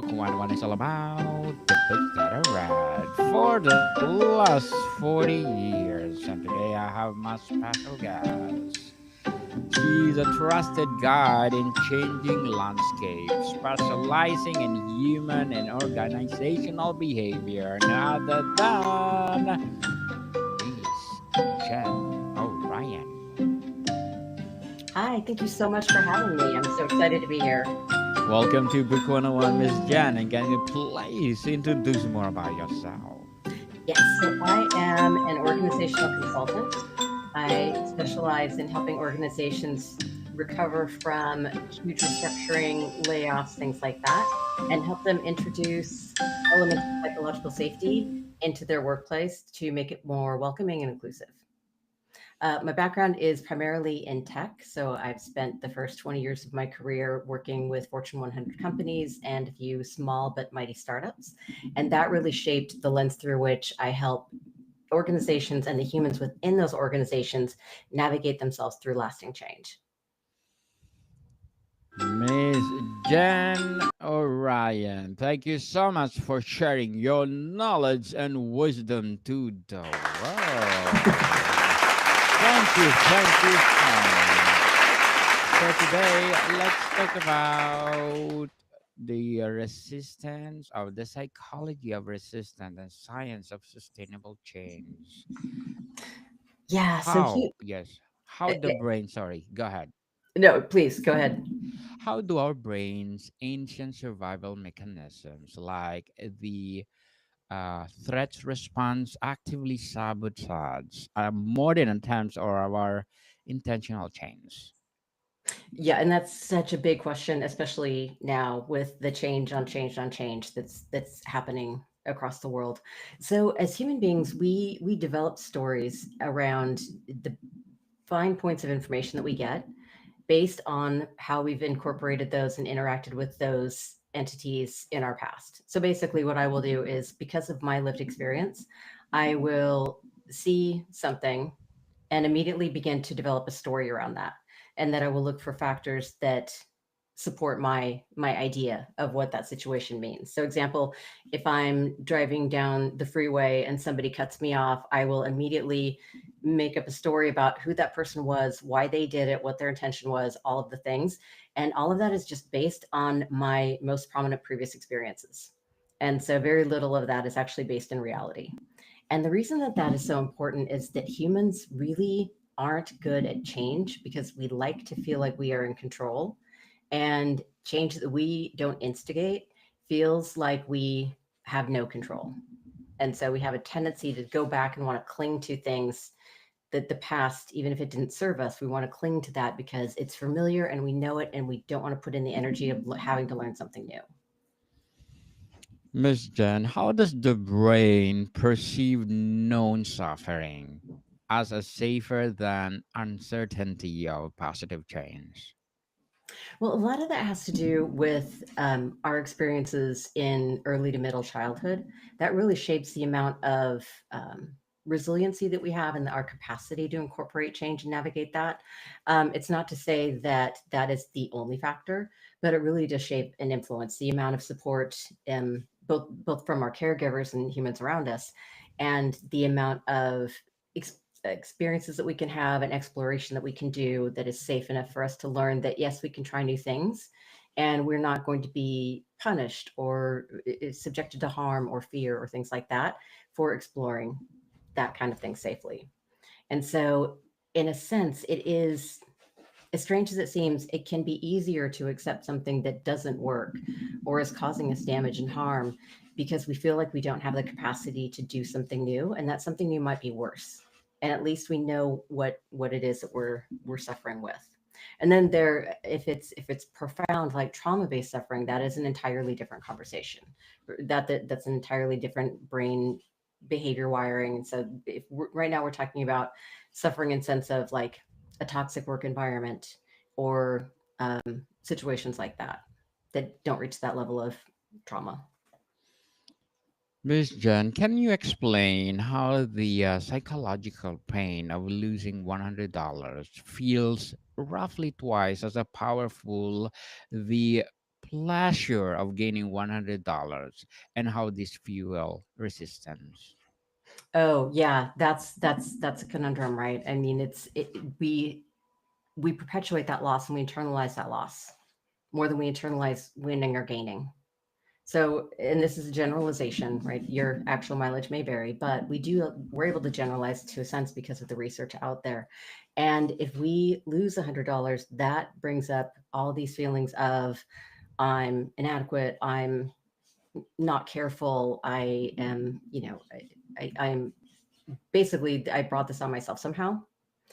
Book One is all about the books that I read for the last 40 years. And today I have my special guest. She's a trusted guide in changing landscapes, specializing in human and organizational behavior, none other than Miss Jen O'Ryan. Hi, thank you so much for having me. I'm so excited to be here. Welcome to Book 101, Miss Jen, and can you please introduce more about yourself? Yes, so I am an organizational consultant. I specialize in helping organizations recover from huge restructuring, layoffs, things like that, and help them introduce elements of psychological safety into their workplace to make it more welcoming and inclusive. My background is primarily in tech. So I've spent the first 20 years of my career working with Fortune 100 companies and a few small but mighty startups. And that really shaped the lens through which I help organizations and the humans within those organizations navigate themselves through lasting change. Miss Jen O'Ryan, thank you so much for sharing your knowledge and wisdom to the world. Thank you so much. So today, let's talk about the resistance of the psychology of resistance and science of sustainable change. Yeah. How the brain, sorry, go ahead. No, please go ahead. How do our brains ancient survival mechanisms like the threat response actively sabotage modern attempts or our intentional change? Yeah, and that's such a big question, especially now with the change on change that's happening across the world. So as human beings, we develop stories around the fine points of information that we get based on how we've incorporated those and interacted with those entities in our past. So basically what I will do is because of my lived experience, I will see something and immediately begin to develop a story around that. And then I will look for factors that support my idea of what that situation means. So example, if I'm driving down the freeway and somebody cuts me off, I will immediately make up a story about who that person was, why they did it, what their intention was, all of the things. And all of that is just based on my most prominent previous experiences. And so very little of that is actually based in reality. And the reason that that is so important is that humans really aren't good at change because we like to feel like we are in control. And change that we don't instigate feels like we have no control. And so we have a tendency to go back and want to cling to things that the past, even if it didn't serve us, we want to cling to that because it's familiar and we know it and we don't want to put in the energy of having to learn something new. Miss Jen, how does the brain perceive known suffering as a safer than uncertainty of positive change? Well, a lot of that has to do with our experiences in early to middle childhood. That really shapes the amount of resiliency that we have and our capacity to incorporate change and navigate that. It's not to say that that is the only factor, but it really does shape and influence the amount of support, both from our caregivers and humans around us, and the amount of experiences that we can have and exploration that we can do that is safe enough for us to learn that yes, we can try new things and we're not going to be punished or subjected to harm or fear or things like that for exploring that kind of thing safely. And so, in a sense, it is as strange as it seems, it can be easier to accept something that doesn't work or is causing us damage and harm because we feel like we don't have the capacity to do something new, and that something new might be worse. And at least we know what it is that we're suffering with. And then there, if it's profound like trauma based suffering, that is an entirely different conversation. That's an entirely different brain behavior wiring. And so, if right now we're talking about suffering in sense of like a toxic work environment or situations like that that don't reach that level of trauma. Miss Jen, can you explain how the psychological pain of losing $100 feels roughly twice as a powerful the pleasure of gaining $100 and how this fuel resistance. Oh yeah, that's a conundrum, right? I mean, we perpetuate that loss and we internalize that loss more than we internalize winning or gaining. So, and this is a generalization, right? Your actual mileage may vary, but we're able to generalize to a sense because of the research out there. And if we lose $100, that brings up all these feelings of I'm inadequate, I'm not careful, I am, I'm basically, I brought this on myself somehow.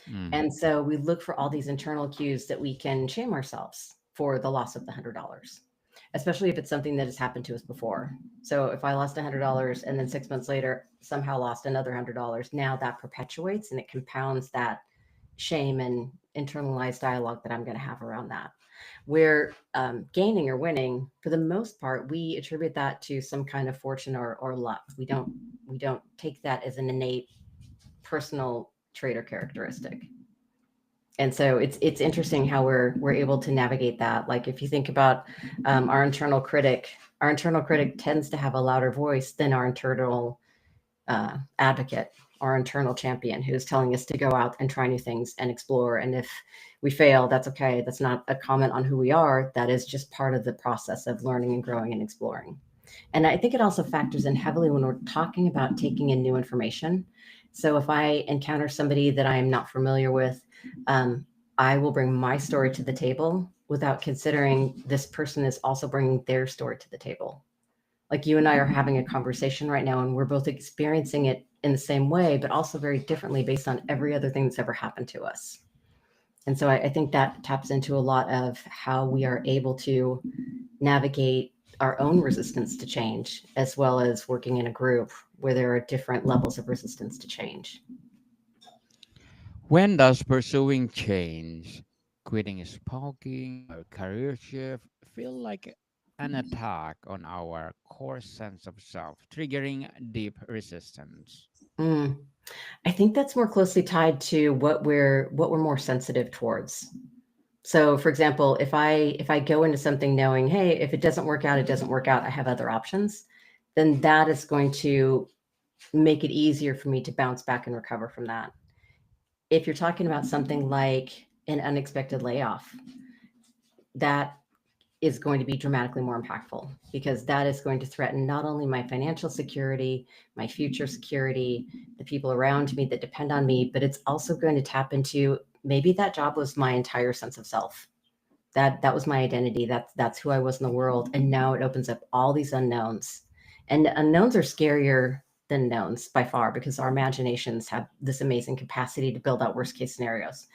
Mm. And so we look for all these internal cues that we can shame ourselves for the loss of the $100, especially if it's something that has happened to us before. So if I lost $100 and then 6 months later somehow lost another $100, now that perpetuates and it compounds that shame and internalized dialogue that I'm going to have around that. Where gaining or winning, for the most part, we attribute that to some kind of fortune or luck. We don't take that as an innate personal trait or characteristic. And so it's interesting how we're able to navigate that. Like if you think about our internal critic tends to have a louder voice than our internal advocate, our internal champion, who's telling us to go out and try new things and explore. And if we fail, that's okay. That's not a comment on who we are. That is just part of the process of learning and growing and exploring. And I think it also factors in heavily when we're talking about taking in new information. So if I encounter somebody that I am not familiar with, um, I will bring my story to the table without considering this person is also bringing their story to the table. Like you and I are having a conversation right now, and we're both experiencing it in the same way, but also very differently based on every other thing that's ever happened to us. And so I think that taps into a lot of how we are able to navigate our own resistance to change, as well as working in a group where there are different levels of resistance to change. When does pursuing change, quitting smoking, or career shift feel like an attack on our core sense of self, triggering deep resistance? Mm. I think that's more closely tied to what we're more sensitive towards. So, for example, if I go into something knowing, hey, if it doesn't work out, it doesn't work out. I have other options. Then that is going to make it easier for me to bounce back and recover from that. If you're talking about something like an unexpected layoff, that is going to be dramatically more impactful because that is going to threaten not only my financial security, my future security, the people around me that depend on me, but it's also going to tap into maybe that job was my entire sense of self. That was my identity. That's who I was in the world. And now it opens up all these unknowns. And unknowns are scarier than knowns by far because our imaginations have this amazing capacity to build out worst case scenarios.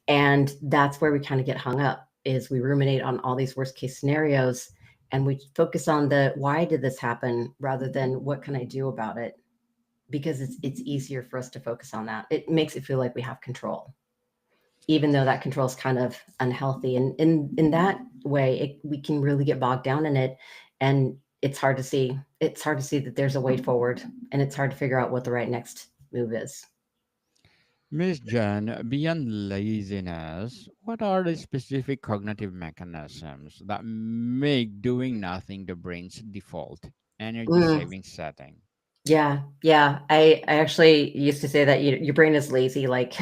And that's where we kind of get hung up is we ruminate on all these worst case scenarios and we focus on the why did this happen rather than what can I do about it, because it's easier for us to focus on that. It makes it feel like we have control, even though that control is kind of unhealthy. And in that way, we can really get bogged down in it, and it's hard to see. It's hard to see that there's a way forward, and it's hard to figure out what the right next move is. Miss Jen, beyond laziness, what are the specific cognitive mechanisms that make doing nothing the brain's default energy Mm, saving setting? yeah, yeah. I actually used to say that your brain is lazy, like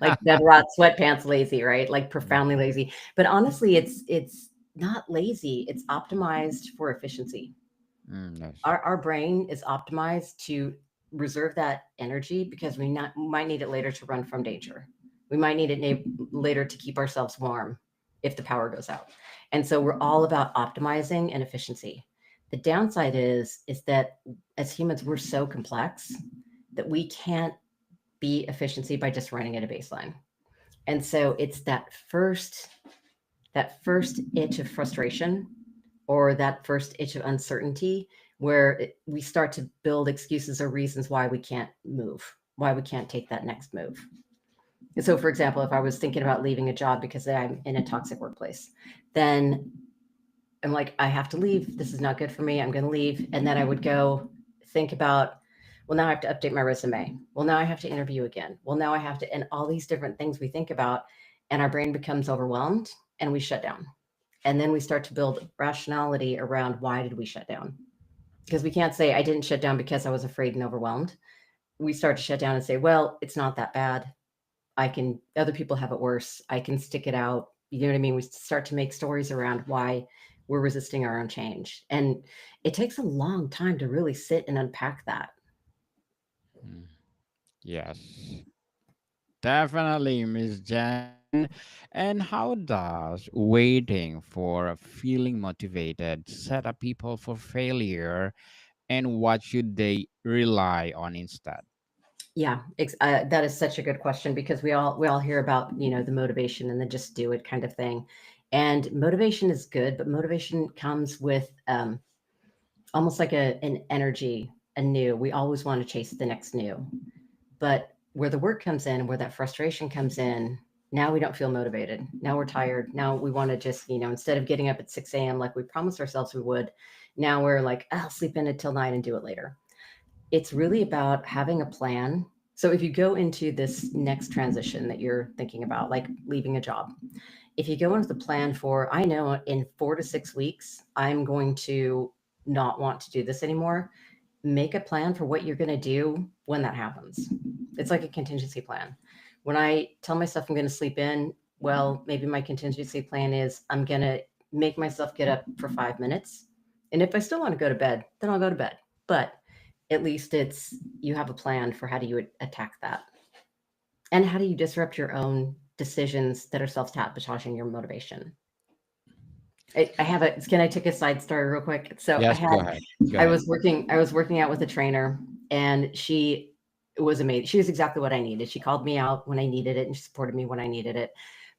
like that rot sweatpants lazy, right? Like profoundly lazy. But honestly, it's not lazy. It's optimized for efficiency. Yes. Our brain is optimized to reserve that energy because might need it later to run from danger. We might need it later to keep ourselves warm if the power goes out. And so we're all about optimizing and efficiency. The downside is that as humans we're so complex that we can't be efficiency by just running at a baseline. And so it's that first itch of frustration or that first itch of uncertainty where we start to build excuses or reasons why we can't move, why we can't take that next move. And so, for example, if I was thinking about leaving a job because I'm in a toxic workplace, then I'm like, I have to leave. This is not good for me. I'm going to leave. And then I would go think about, well, now I have to update my resume. Well, now I have to interview again. Well, now I have to, and all these different things we think about, and our brain becomes overwhelmed and we shut down. And then we start to build rationality around why did we shut down? Because we can't say I didn't shut down because I was afraid and overwhelmed. We start to shut down and say, well, it's not that bad. Other people have it worse. I can stick it out. You know what I mean? We start to make stories around why we're resisting our own change. And it takes a long time to really sit and unpack that. Mm. Yes, definitely, Miss Jen. And how does waiting for feeling motivated set up people for failure, and what should they rely on instead? Yeah, that is such a good question because we all hear about the motivation and the just do it kind of thing, and motivation is good, but motivation comes with almost like an energy, a new. We always want to chase the next new, but where the work comes in, where that frustration comes in, now we don't feel motivated. Now we're tired. Now we want to just instead of getting up at 6 a.m. like we promised ourselves we would, now we're like, I'll sleep in until 9 and do it later. It's really about having a plan. So if you go into this next transition that you're thinking about, like leaving a job, if you go into the plan for, I know in 4 to 6 weeks, I'm going to not want to do this anymore, make a plan for what you're going to do when that happens. It's like a contingency plan. When I tell myself I'm going to sleep in, well, maybe my contingency plan is I'm going to make myself get up for 5 minutes. And if I still want to go to bed, then I'll go to bed. But at least you have a plan for how do you attack that, and how do you disrupt your own decisions that are self-sabotaging your motivation. I have a Can I take a side story real quick? So Yes, go ahead. Go I ahead. was working out with a trainer, and she was amazing. She was exactly what I needed. She called me out when I needed it and she supported me when I needed it.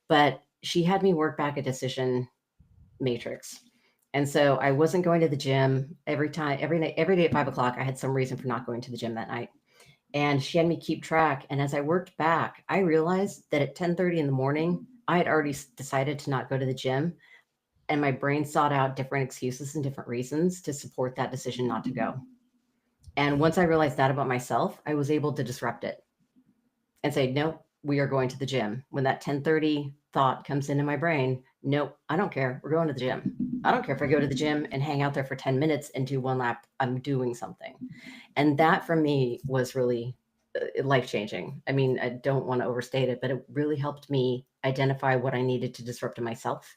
But she had me work back a decision matrix. And so I wasn't going to the gym every time, every night, every day at 5 o'clock. I had some reason for not going to the gym that night. And she had me keep track. And as I worked back, I realized that at 10:30 in the morning, I had already decided to not go to the gym. And my brain sought out different excuses and different reasons to support that decision not to go. And once I realized that about myself, I was able to disrupt it and say, nope, we are going to the gym. When that 10:30 thought comes into my brain, nope, I don't care. We're going to the gym. I don't care if I go to the gym and hang out there for 10 minutes and do one lap. I'm doing something. And that for me was really life changing. I mean, I don't want to overstate it, but it really helped me identify what I needed to disrupt in myself.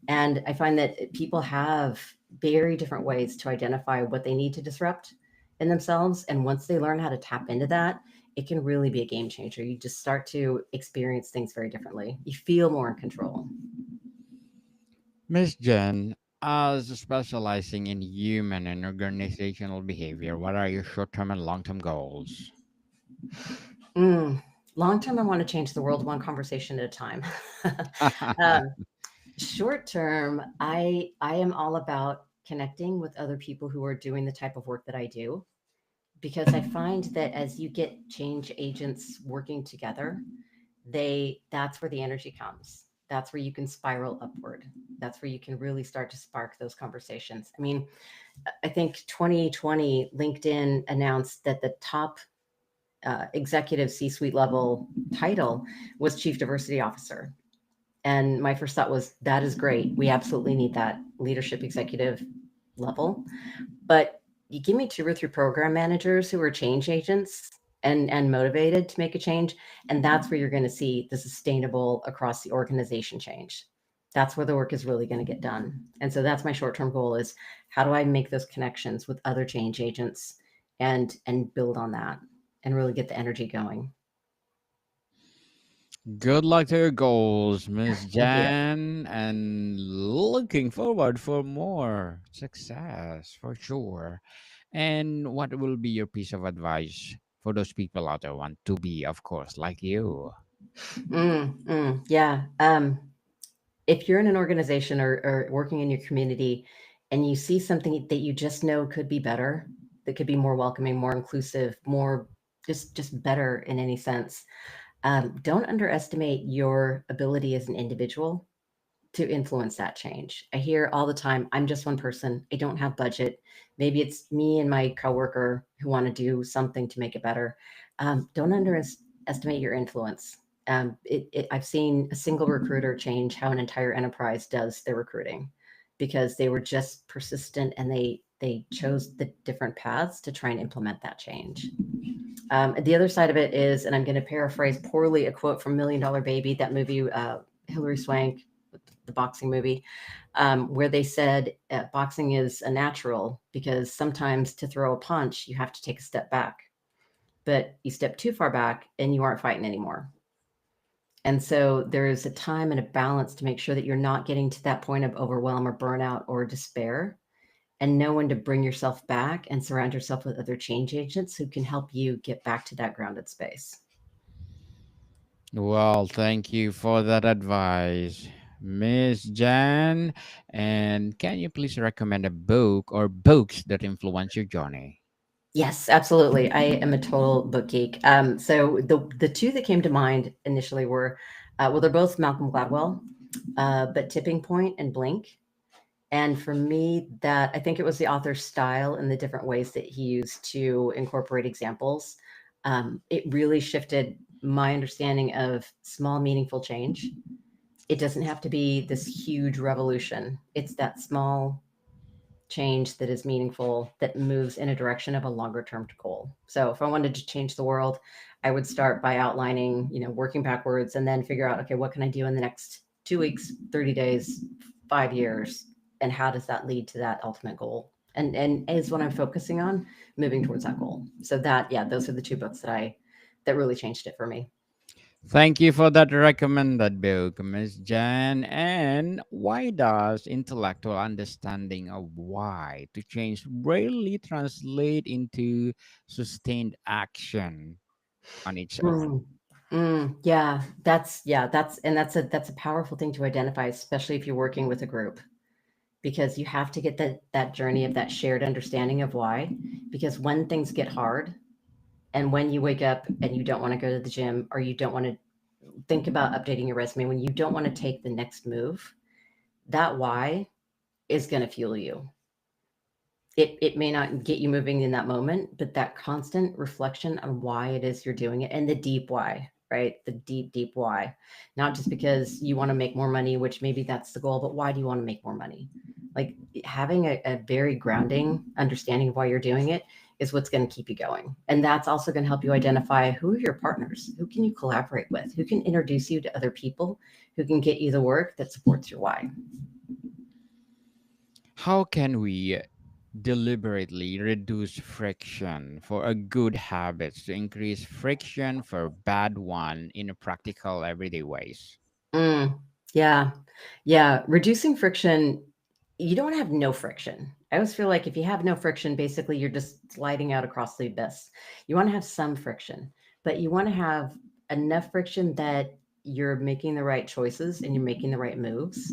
And I find that people have very different ways to identify what they need to disrupt in themselves. And once they learn how to tap into that, it can really be a game changer. You just start to experience things very differently. You feel more in control. Miss Jen, as specializing in human and organizational behavior, what are your short term and long term goals? Mm. Long term, I want to change the world one conversation at a time. um, Short term, I am all about connecting with other people who are doing the type of work that I do, because I find that as you get change agents working together, that's where the energy comes. That's where you can spiral upward. That's where you can really start to spark those conversations. I mean, I think 2020 LinkedIn announced that the top executive C-suite level title was Chief Diversity Officer. And my first thought was, that is great. We absolutely need that leadership executive level. But you give me 2 or 3 program managers who are change agents and motivated to make a change, and that's where you're going to see the sustainable across the organization change. That's where the work is really going to get done. And so that's my short-term goal, is how do I make those connections with other change agents and build on that and really get the energy going. Good luck to your goals, Miss Thank you. Jan, and looking forward for more success for sure. And what will be your piece of advice for those people out there want to be, of course, like you? Yeah. If you're in an organization or working in your community and you see something that you just know could be better, that could be more welcoming, more inclusive, more just better in any sense, don't underestimate your ability as an individual to influence that change. I hear all the time, I'm just one person. I don't have budget. Maybe it's me and my coworker who want to do something to make it better. Don't underestimate your influence. I've seen a single recruiter change how an entire enterprise does their recruiting because they were just persistent and they chose the different paths to try and implement that change. The other side of it is, and I'm going to paraphrase poorly a quote from Million Dollar Baby, that movie, Hilary Swank, the boxing movie, where they said boxing is a natural because sometimes to throw a punch, you have to take a step back, but you step too far back and you aren't fighting anymore. And so there's a time and a balance to make sure that you're not getting to that point of overwhelm or burnout or despair, and know when to bring yourself back and surround yourself with other change agents who can help you get back to that grounded space. Well, thank you for that advice, Miss Jan. And can you please recommend a book or books that influence your journey? Yes, absolutely. I am a total book geek. So the two that came to mind initially were, well, they're both Malcolm Gladwell, but Tipping Point and Blink. And for me, that I think it was the author's style and the different ways that he used to incorporate examples. It really shifted my understanding of small, meaningful change. It doesn't have to be this huge revolution. It's that small change that is meaningful that moves in a direction of a longer term goal. So if I wanted to change the world, I would start by outlining, working backwards and then figure out, okay, what can I do in the next 2 weeks, 30 days, 5 years, and how does that lead to that ultimate goal? And is what I'm focusing on moving towards that goal. So that, yeah, those are the two books that really changed it for me. Thank you for that recommended book, Miss Jan. And why does intellectual understanding of why to change rarely translate into sustained action on its own? Mm. Yeah, that's a powerful thing to identify, especially if you're working with a group, because you have to get that journey of that shared understanding of why. Because when things get hard and when you wake up and you don't want to go to the gym or you don't want to think about updating your resume, when you don't want to take the next move, that why is going to fuel you. It may not get you moving in that moment, but that constant reflection on why it is you're doing it and the deep why, right? The deep, deep why. Not just because you want to make more money, which maybe that's the goal, but why do you want to make more money? Like having a very grounding understanding of why you're doing it is what's going to keep you going. And that's also going to help you identify who are your partners, who can you collaborate with, who can introduce you to other people, who can get you the work that supports your why. How can we deliberately reduce friction for a good habits to increase friction for bad one in a practical everyday ways? Mm, yeah. Yeah. Reducing friction, you don't have no friction. I always feel like if you have no friction, basically you're just sliding out across the abyss. You want to have some friction, but you want to have enough friction that you're making the right choices and you're making the right moves.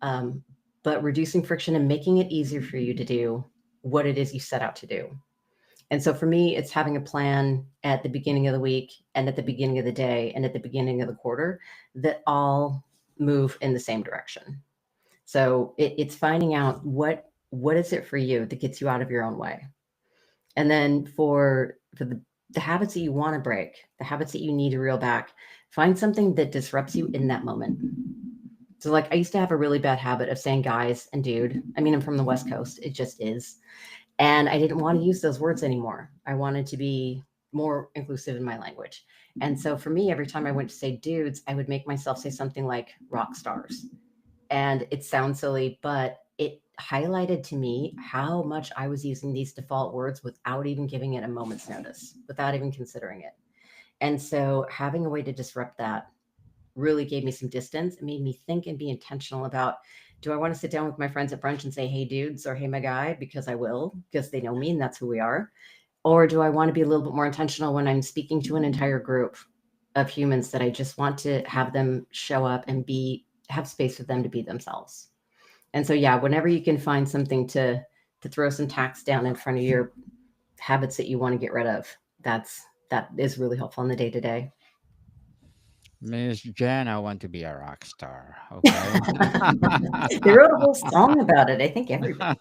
Um, but reducing friction and making it easier for you to do what it is you set out to do. And so for me, it's having a plan at the beginning of the week and at the beginning of the day and at the beginning of the quarter that all move in the same direction. So it's finding out what is it for you that gets you out of your own way. And then for the habits that you want to break, the habits that you need to reel back, find something that disrupts you in that moment. So like I used to have a really bad habit of saying guys and dude. I mean, I'm from the West Coast. It just is. And I didn't want to use those words anymore. I wanted to be more inclusive in my language. And so for me, every time I went to say dudes, I would make myself say something like rock stars. And it sounds silly, but it highlighted to me how much I was using these default words without even giving it a moment's notice, without even considering it. And so having a way to disrupt that really gave me some distance. It made me think and be intentional about, do I want to sit down with my friends at brunch and say, hey, dudes, or hey, my guy, because I will, because they know me and that's who we are? Or do I want to be a little bit more intentional when I'm speaking to an entire group of humans that I just want to have them show up and have space for them to be themselves? And so, yeah, whenever you can find something to throw some tax down in front of your habits that you want to get rid of, that is really helpful in the day to day. Miss Jen, I want to be a rock star. Okay. They wrote a whole song about it. I think everybody.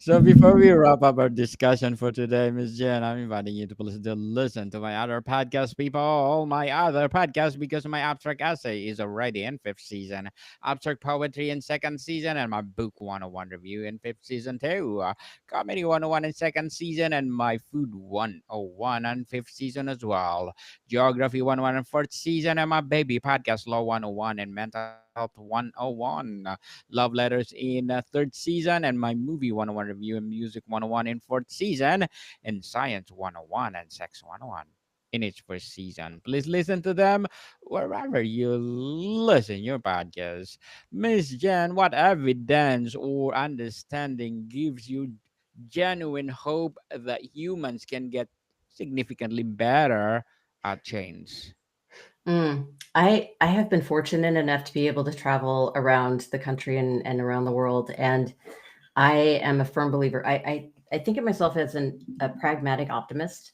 So before we wrap up our discussion for today, Miss Jen, I'm inviting you to please to listen to my other podcast, people, all my other podcasts, because my abstract essay is already in fifth season, abstract poetry in second season, and my book 101 review in fifth season too, comedy 101 in second season, and my food 101 and fifth season as well, geography 101 and fourth season, and my baby podcast law 101 and mental health 101. Love Letters in third season, and my movie 101 review and music 101 in fourth season, and science 101 and sex 101 in its first season. Please listen to them wherever you listen your podcast. Miss Jen, what evidence or understanding gives you genuine hope that humans can get significantly better at change? I have been fortunate enough to be able to travel around the country and around the world, and I am a firm believer. I think of myself as a pragmatic optimist.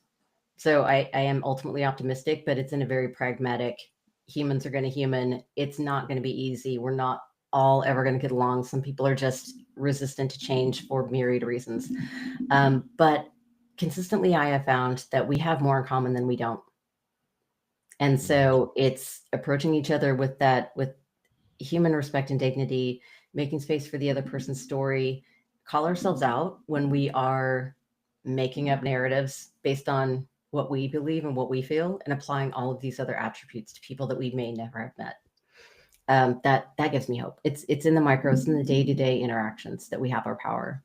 So I am ultimately optimistic, but it's in a very pragmatic. Humans are going to human. It's not going to be easy. We're not all ever going to get along. Some people are just resistant to change for myriad reasons. But consistently, I have found that we have more in common than we don't. And Yes. so it's approaching each other with that, with human respect and dignity, making space for the other person's story, call ourselves out when we are making up narratives based on what we believe and what we feel, and applying all of these other attributes to people that we may never have met. That gives me hope. It's in the micros, in the day to day interactions that we have our power.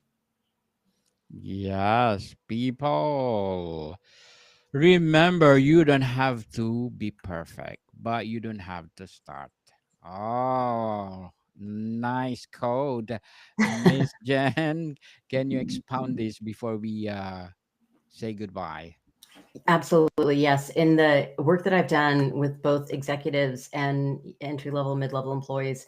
Yes, people. Remember, you don't have to be perfect, but you don't have to start. Oh, nice code. Miss Jen, can you expound this before we say goodbye? Absolutely, yes. In the work that I've done with both executives and entry level, mid level employees,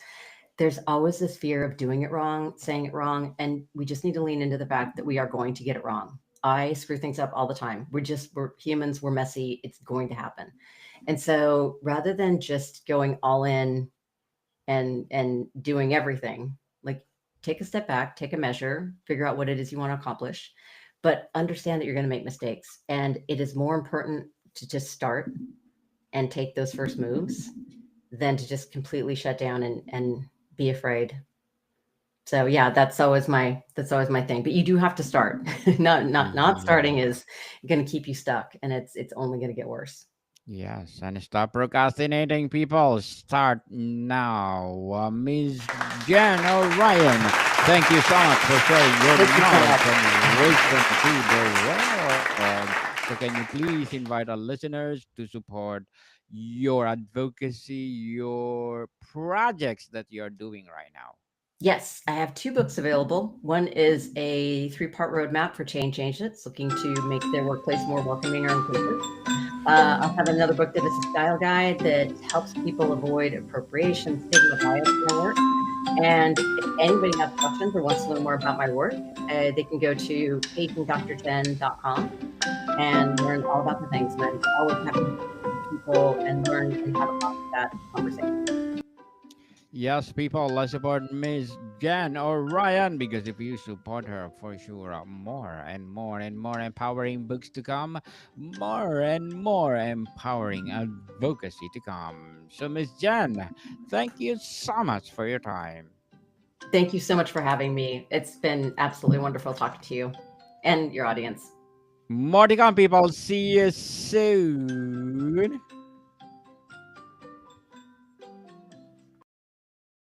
there's always this fear of doing it wrong, saying it wrong, and we just need to lean into the fact that we are going to get it wrong. I screw things up all the time. We're humans, we're messy, it's going to happen. And so rather than just going all in and doing everything, like, take a step back, take a measure, figure out what it is you want to accomplish, but understand that you're going to make mistakes, and it is more important to just start and take those first moves than to just completely shut down and be afraid. So yeah, that's always my thing. But you do have to start. Not starting Yeah. is going to keep you stuck, and it's only going to get worse. Yes, and stop procrastinating, people. Start now. Miss Jen O'Ryan, thank you so much for sharing your Thank you so knowledge much. and wisdom to the world. So, can you please invite our listeners to support your advocacy, your projects that you're doing right now? Yes, I have two books available. One is a three-part roadmap for change agents looking to make their workplace more welcoming or inclusive. I have another book that is a style guide that helps people avoid appropriation, stigma, bias in their work. And if anybody has questions or wants to learn more about my work, they can go to pagingdrjen.com and learn all about the things. And I'm always happy to speak with people and learn and have a that conversation. Yes, people, let's support Miss Jen O'Ryan, because if you support her, for sure, more and more and more empowering books to come, more and more empowering advocacy to come. So, Miss Jen, thank you so much for your time. Thank you so much for having me. It's been absolutely wonderful talking to you and your audience. More to come, people. See you soon.